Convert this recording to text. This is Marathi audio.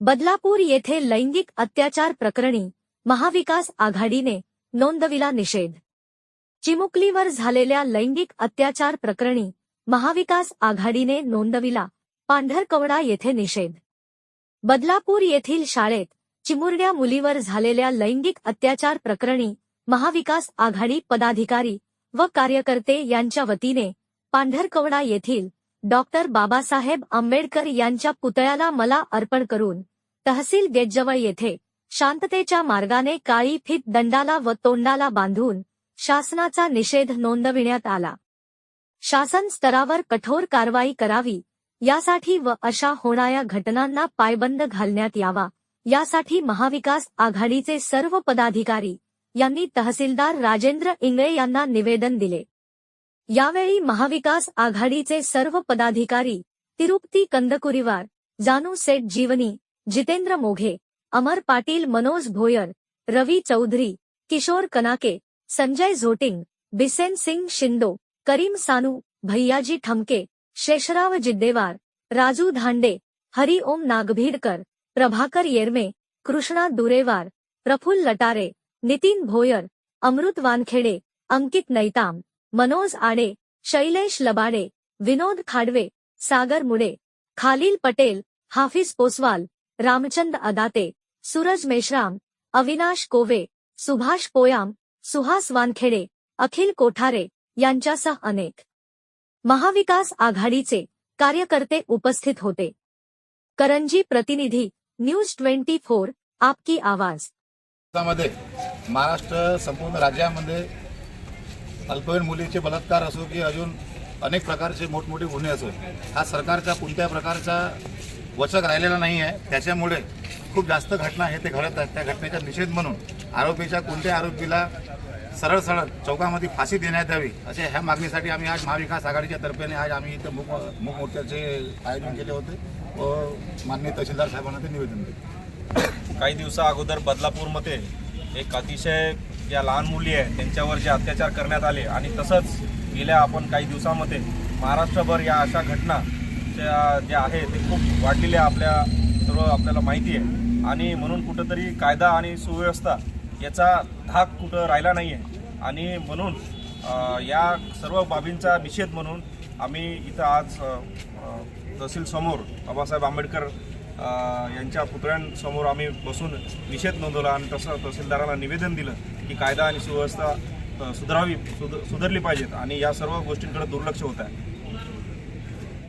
बदलापूर येथे लैंगिक अत्याचार प्रकरणी महाविकास आघाडीने नोंदविला निषेध। चिमुकलीवर झालेल्या लैंगिक अत्याचार प्रकरणी महाविकास आघाडीने नोंदविला पांढरकवडा येथे निषेध। बदलापूर येथील शाळेत चिमुरड्या मुलीवर झालेल्या लैंगिक अत्याचार प्रकरणी महाविकास आघाडी पदाधिकारी व कार्यकर्ते यांच्या वतीने पांढरकवडा येथील डॉक्टर बाबासाहेब आंबेडकर यांच्या पुतळ्याला मला अर्पण करून तहसील गेटजवळ येथे शांततेच्या मार्गाने काळी फीत दंडाला व तोंडाला बांधून शासनाचा निषेध नोंदविण्यात आला। शासन स्तरावर कठोर कारवाई करावी यासाठी व अशा होणाऱ्या घटनांना पायबंद घालण्यात यावा यासाठी महाविकास आघाडीचे सर्व पदाधिकारी यांनी तहसीलदार राजेंद्र इंगळे यांना निवेदन दिले। यावेळी महाविकास आघाडीचे सर्व पदाधिकारी तिरुपती कंदकुरीवार, जानू सेठ जीवनी, जितेंद्र मोघे, अमर पाटील, मनोज भोयर, रवी चौधरी, किशोर कनाके, संजय झोटिंग, बिसेन सिंग शिंदो, करीम सानू, भैयाजी ठमके, शेषराव जिद्देवार, राजू धांडे, हरिओम नागभीडकर, प्रभाकर येरमे, कृष्णा दुरेवार, प्रफुल्ल लटारे, नितीन भोयर, अमृत वानखेडे, अंकित नैताम, मनोज आडे, शैलेश लबाडे, विनोद खाडवे, सागर मुडे, खालील पटेल, हाफिज पोसवाल, रामचंद अदाते, सूरज मेश्राम, अविनाश कोवे, सुभाष पोयाम, सुहास वानखेडे, अखिल कोठारे यांच्यासह अनेक महाविकास आघाडीचे कार्यकर्ते उपस्थित होते। करंजी प्रतिनिधी, न्यूज 24, आपकी आवाज। महाराष्ट्र संपूर्ण राज्यामध्ये अल्पवयीन मुलीचे बलात्कार असो की अजून अनेक प्रकारचे मोठमोठे गुन्हे असो, हा सरकारचा कोणत्या प्रकारचा वचक राहिलेला नाही आहे। त्याच्यामुळे खूप जास्त घटना हे ते घडत आहेत। त्या घटनेचा निषेध म्हणून आरोपीच्या कोणत्या आरोपीला सरळ सरळ चौकामध्ये फाशी देण्यात यावी असे ह्या मागणीसाठी आम्ही आज महाविकास आघाडीच्या तर्फेने आज आम्ही इथं मूक मोर्चाचे आयोजन केले होते व माननीय तहसीलदार साहेबांना ते निवेदन दिले। काही दिवसा अगोदर बदलापूरमध्ये एक अतिशय ज्या लहान मुली आहेत त्यांच्यावर जे अत्याचार करण्यात आले आणि तसंच गेल्या आपण काही दिवसामध्ये महाराष्ट्रभर या अशा घटना ज्या आहेत ते खूप वाढलेल्या आपल्याला माहिती आहे आणि म्हणून कुठंतरी कायदा आणि सुव्यवस्था याचा धाक कुठं राहिला नाही आहे आणि म्हणून या सर्व बाबींचा निषेध म्हणून आम्ही इथं आज तहसील समोर बाबासाहेब आंबेडकर यांच्या पुतळ्यांसमोर आम्ही बसून निषेध नोंदवला आणि तसं तहसीलदारांना निवेदन दिलं की कायदा आणि सुव्यवस्था सुधारली पाहिजेत आणि या सर्व गोष्टींकडे दुर्लक्ष होत आहे।